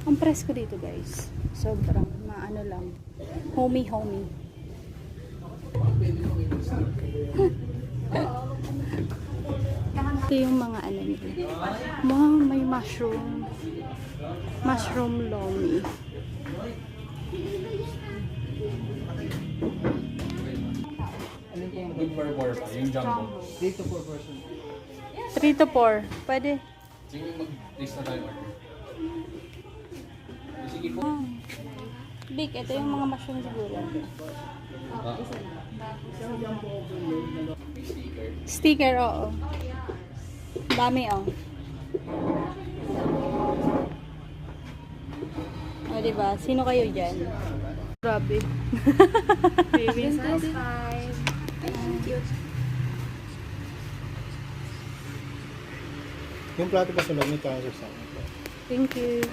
Ang presko dito guys. Sobrang maano lang. Homey. Ito yung mga ano nila. Wow, may mushroom. Mushroom lomi. Good for 4 pa, yung jumbo. 3 to 4 person. 3 to 4. Pwede. Sige, mag-taste na tayo order. Sige po. Ah. Big, ito yung mga mushroom siguro. May sticker. Sticker, oo. Dami, oh. O, diba? Sino kayo dyan? Grabe. Baby satisfied. Thank you. Yung plato pa sa loob, may transfer sa akin. Thank you.